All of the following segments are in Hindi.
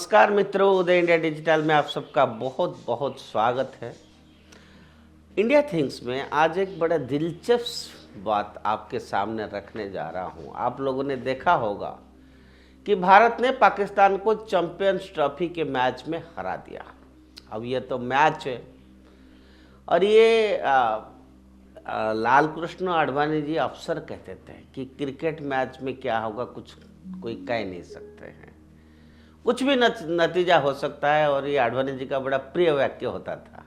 नमस्कार मित्रों, उदय इंडिया डिजिटल में आप सबका बहुत बहुत स्वागत है। इंडिया थिंग्स में आज एक बड़ा दिलचस्प बात आपके सामने रखने जा रहा हूं। आप लोगों ने देखा होगा कि भारत ने पाकिस्तान को चैंपियंस ट्रॉफी के मैच में हरा दिया। अब ये तो मैच है और ये लाल कृष्ण आडवाणी जी अक्सर कहते थे कि क्रिकेट मैच में क्या होगा कुछ कोई कह नहीं सकते हैं, कुछ भी नतीजा हो सकता है। और ये आडवाणी जी का बड़ा प्रिय वाक्य होता था।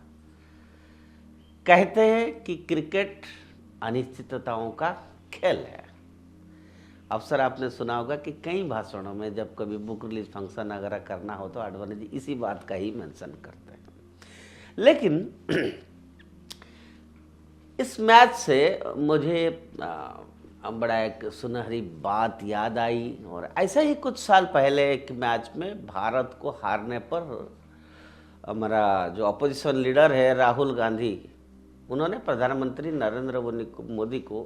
कहते हैं कि क्रिकेट अनिश्चितताओं का खेल है। अक्सर आपने सुना होगा कि कई भाषणों में जब कभी बुक रिलीज फंक्शन वगैरह करना हो तो आडवाणी जी इसी बात का ही मेंशन करते हैं। लेकिन इस मैच से मुझे बड़ा एक सुनहरी बात याद आई। और ऐसा ही कुछ साल पहले एक मैच में भारत को हारने पर हमारा जो अपोजिशन लीडर है राहुल गांधी, उन्होंने प्रधानमंत्री नरेंद्र मोदी को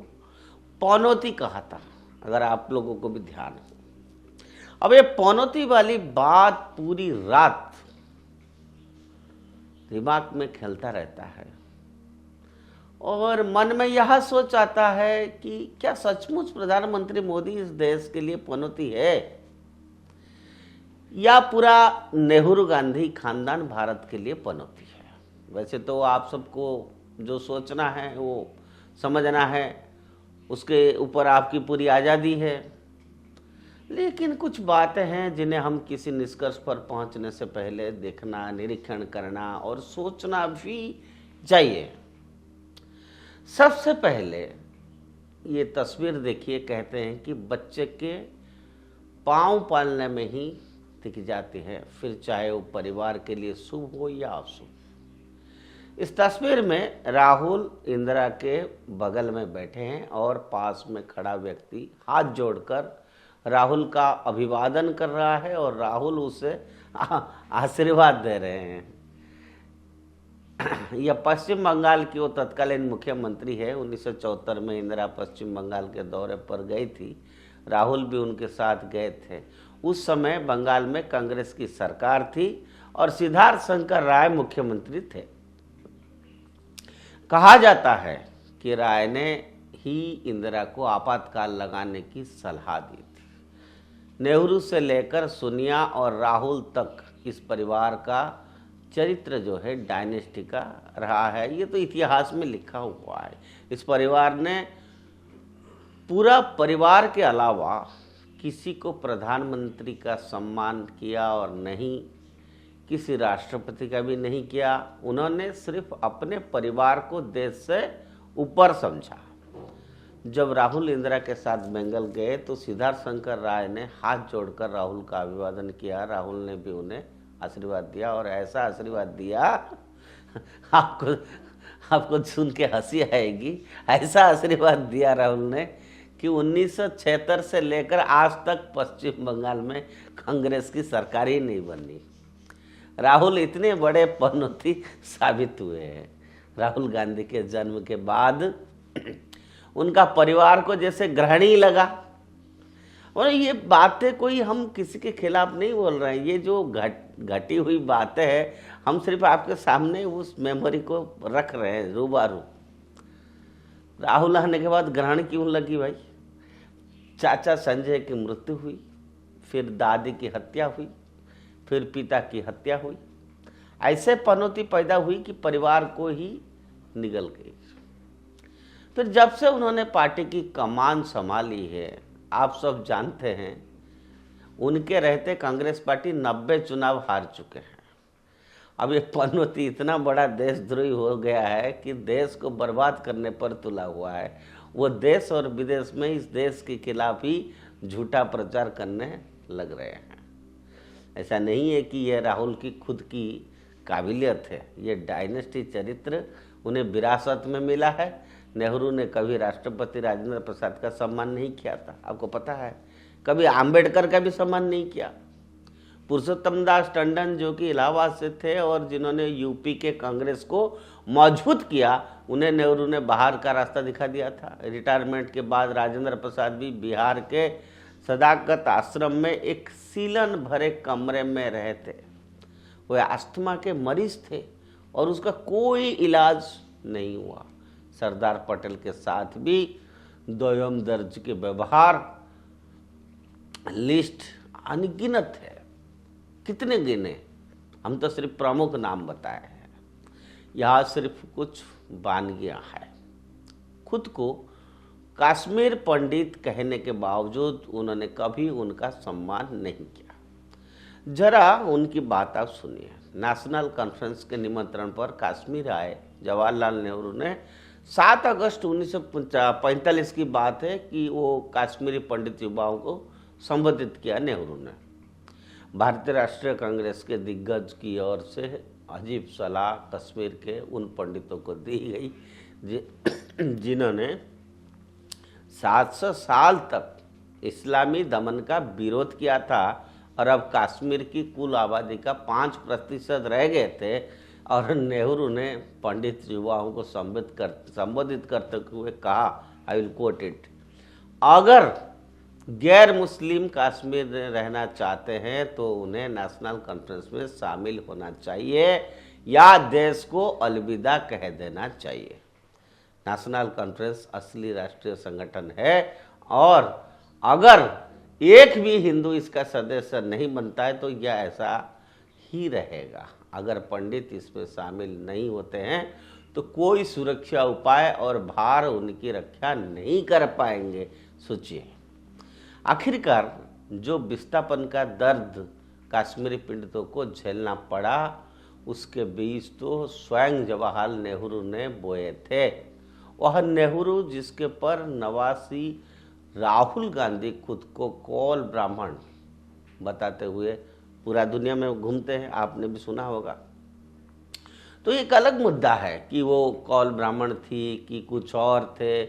पनौती कहा था, अगर आप लोगों को भी ध्यान हो। अब ये पनौती वाली बात पूरी रात दिमाग में खेलता रहता है और मन में यह सोच आता है कि क्या सचमुच प्रधानमंत्री मोदी इस देश के लिए पनौती है या पूरा नेहरू गांधी खानदान भारत के लिए पनौती है। वैसे तो आप सबको जो सोचना है वो समझना है, उसके ऊपर आपकी पूरी आज़ादी है। लेकिन कुछ बातें हैं जिन्हें हम किसी निष्कर्ष पर पहुंचने से पहले देखना, निरीक्षण करना और सोचना भी चाहिए। सबसे पहले ये तस्वीर देखिए। कहते हैं कि बच्चे के पाँव पालने में ही दिख जाती है, फिर चाहे वो परिवार के लिए शुभ हो या अशुभ। इस तस्वीर में राहुल इंदिरा के बगल में बैठे हैं और पास में खड़ा व्यक्ति हाथ जोड़कर राहुल का अभिवादन कर रहा है और राहुल उसे आशीर्वाद दे रहे हैं। यह पश्चिम बंगाल की वो तत्कालीन मुख्यमंत्री है। 1974 में इंदिरा पश्चिम बंगाल के दौरे पर गई थी, राहुल भी उनके साथ गए थे। उस समय बंगाल में कांग्रेस की सरकार थी और सिद्धार्थ शंकर राय मुख्यमंत्री थे। कहा जाता है कि राय ने ही इंदिरा को आपातकाल लगाने की सलाह दी थी। नेहरू से लेकर सोनिया और राहुल तक इस परिवार का चरित्र जो है डायनेस्टी का रहा है। ये तो इतिहास में लिखा हुआ है। इस परिवार ने पूरा परिवार के अलावा किसी को प्रधानमंत्री का सम्मान किया और नहीं किसी राष्ट्रपति का भी नहीं किया। उन्होंने सिर्फ अपने परिवार को देश से ऊपर समझा। जब राहुल इंदिरा के साथ बंगाल गए तो सिद्धार्थ शंकर राय ने हाथ जोड़कर राहुल का अभिवादन किया। राहुल ने भी उन्हें आशीर्वाद दिया और ऐसा आशीर्वाद दिया आपको सुन के हंसी आएगी। ऐसा आशीर्वाद दिया राहुल ने कि 1976 से लेकर आज तक पश्चिम बंगाल में कांग्रेस की सरकार ही नहीं बनी। राहुल इतने बड़े पनौती साबित हुए हैं। राहुल गांधी के जन्म के बाद उनका परिवार को जैसे ग्रहण ही लगा। और ये बातें कोई हम किसी के खिलाफ नहीं बोल रहे हैं। ये जो घटी हुई बातें हैं, हम सिर्फ आपके सामने उस मेमोरी को रख रहे हैं रूबरू। राहुल आने के बाद ग्रहण क्यों लगी भाई? चाचा संजय की मृत्यु हुई, फिर दादी की हत्या हुई, फिर पिता की हत्या हुई। ऐसे पनौती पैदा हुई कि परिवार को ही निगल गई। फिर जब से उन्होंने पार्टी की कमान संभाली है, आप सब जानते हैं, उनके रहते कांग्रेस पार्टी 90 चुनाव हार चुके हैं। अब ये पनौती इतना बड़ा देशद्रोही हो गया है कि देश को बर्बाद करने पर तुला हुआ है। वो देश और विदेश में इस देश के खिलाफ ही झूठा प्रचार करने लग रहे हैं। ऐसा नहीं है कि यह राहुल की खुद की काबिलियत है, ये डायनेस्टी चरित्र उन्हें विरासत में मिला है। नेहरू ने कभी राष्ट्रपति राजेंद्र प्रसाद का सम्मान नहीं किया था, आपको पता है। कभी आम्बेडकर का भी सम्मान नहीं किया। पुरुषोत्तम दास टंडन जो कि इलाहाबाद से थे और जिन्होंने यूपी के कांग्रेस को मजबूत किया, उन्हें नेहरू ने बाहर का रास्ता दिखा दिया था। रिटायरमेंट के बाद राजेंद्र प्रसाद भी बिहार के सदाकत आश्रम में एक सीलन भरे कमरे में रहे थे। वह अस्थमा के मरीज थे और उसका कोई इलाज नहीं हुआ। सरदार पटेल के साथ भी दोयम दर्ज के व्यवहार लिस्ट अनगिनत है। कितने गिने, हम तो सिर्फ प्रमुख नाम बताए हैं। यहाँ सिर्फ कुछ वानगियाँ हैं। खुद को कश्मीर पंडित कहने के बावजूद उन्होंने कभी उनका सम्मान नहीं किया। जरा उनकी बात आप सुनिए। नेशनल कॉन्फ्रेंस के निमंत्रण पर कश्मीर आए जवाहरलाल नेहरू ने 7 अगस्त 1945 की बात है कि वो कश्मीरी पंडित युवाओं को संबोधित किया नेहरू ने। भारतीय राष्ट्रीय कांग्रेस के दिग्गज की ओर से अजीब सलाह कश्मीर के उन पंडितों को दी गई जिन्होंने 700 साल तक इस्लामी दमन का विरोध किया था और अब कश्मीर की कुल आबादी का 5% रह गए थे। और नेहरू ने पंडित युवाओं को संबोधित करते हुए कहा, आई विल कोट इट, अगर गैर मुस्लिम कश्मीर में रहना चाहते हैं तो उन्हें नेशनल कॉन्फ्रेंस में शामिल होना चाहिए या देश को अलविदा कह देना चाहिए। नेशनल कॉन्फ्रेंस असली राष्ट्रीय संगठन है और अगर एक भी हिंदू इसका सदस्य नहीं बनता है तो यह ऐसा ही रहेगा। अगर पंडित इसमें शामिल नहीं होते हैं तो कोई सुरक्षा उपाय और भार उनकी रक्षा नहीं कर पाएंगे। सोचिए, आखिरकार जो विस्थापन का दर्द कश्मीरी पीड़ितों को झेलना पड़ा उसके बीज तो स्वयं जवाहरलाल नेहरू ने बोए थे। वह नेहरू जिसके पर नवासी राहुल गांधी खुद को कौल ब्राह्मण बताते हुए पूरा दुनिया में घूमते हैं, आपने भी सुना होगा। तो एक अलग मुद्दा है कि वो कौल ब्राह्मण थी कि कुछ और थे,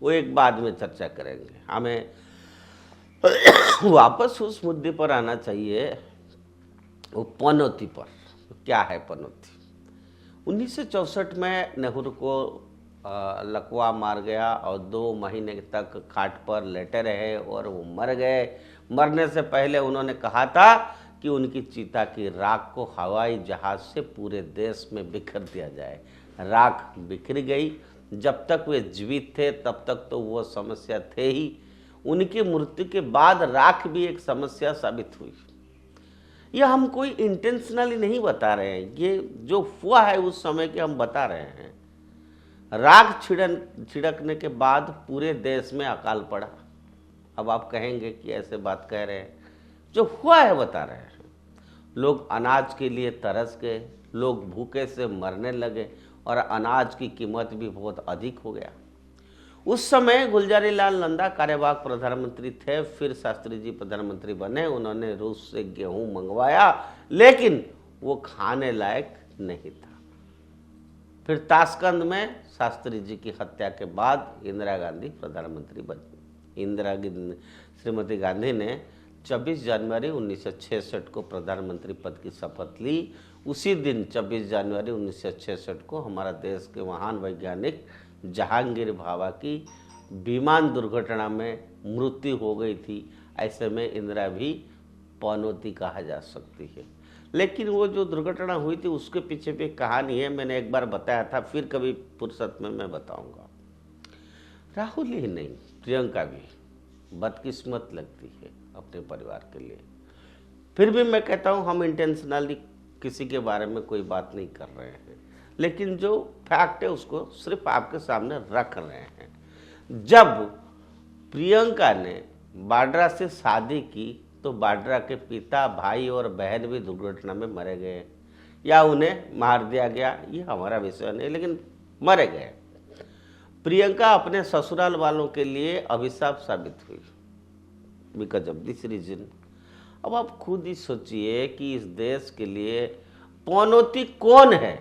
वो एक बाद में चर्चा करेंगे। हमें वापस उस मुद्दे पर आना चाहिए, वो पनौती पर। क्या है पनौती? 1964 में नेहरू को लकवा मार गया और 2 महीने तक खाट पर लेटे रहे और वो मर गए। मरने से पहले उन्होंने कहा था कि उनकी चिता की राख को हवाई जहाज से पूरे देश में बिखर दिया जाए। राख बिखर गई। जब तक वे जीवित थे तब तक तो वो समस्या थे ही, उनकी मृत्यु के बाद राख भी एक समस्या साबित हुई। यह हम कोई इंटेंशनली नहीं बता रहे हैं, ये जो हुआ है उस समय के हम बता रहे हैं। राख छिड़कने के बाद पूरे देश में अकाल पड़ा। अब आप कहेंगे कि ऐसे बात कह रहे हैं, जो हुआ है बता रहे हैं। लोग अनाज के लिए तरस गए, लोग भूखे से मरने लगे और अनाज की कीमत भी बहुत अधिक हो गया। उस समय गुलजारी लाल नंदा कार्यवाहक प्रधानमंत्री थे, फिर शास्त्री जी प्रधानमंत्री बने। उन्होंने रूस से गेहूं मंगवाया लेकिन वो खाने लायक नहीं था। फिर ताशकंद में शास्त्री जी की हत्या के बाद इंदिरा गांधी प्रधानमंत्री बनी। श्रीमती गांधी ने 26 जनवरी 1966 को प्रधानमंत्री पद की शपथ ली। उसी दिन 26 जनवरी 1966 को हमारा देश के महान वैज्ञानिक जहांगीर भाभा की विमान दुर्घटना में मृत्यु हो गई थी। ऐसे में इंदिरा भी पनौती कहा जा सकती है। लेकिन वो जो दुर्घटना हुई थी उसके पीछे भी कहानी है, मैंने एक बार बताया था, फिर कभी फुर्सत में मैं बताऊंगा। राहुल ही नहीं, प्रियंका भी बदकिस्मत लगती है अपने परिवार के लिए। फिर भी मैं कहता हूँ हम इंटेंशनली किसी के बारे में कोई बात नहीं कर रहे हैं, लेकिन जो फैक्ट है उसको सिर्फ आपके सामने रख रहे हैं। जब प्रियंका ने वाड्रा से शादी की तो वाड्रा के पिता, भाई और बहन भी दुर्घटना में मरे गए या उन्हें मार दिया गया, ये हमारा विषय नहीं, लेकिन मरे गए। प्रियंका अपने ससुराल वालों के लिए अभिशाप साबित हुई बिकॉज ऑफ दिस रीजन। अब आप खुद ही सोचिए कि इस देश के लिए पनौती कौन है?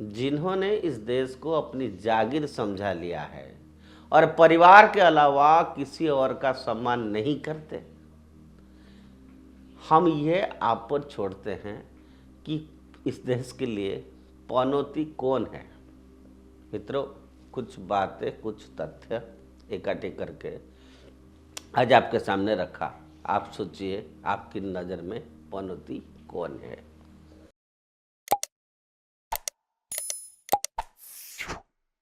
जिन्होंने इस देश को अपनी जागीर समझा लिया है और परिवार के अलावा किसी और का सम्मान नहीं करते। हम ये आप पर छोड़ते हैं कि इस देश के लिए पनौती कौन है। मित्रों, कुछ बातें, कुछ तथ्य इकट्ठे करके आज आपके सामने रखा। आप सोचिए आपकी नज़र में पनौती कौन है।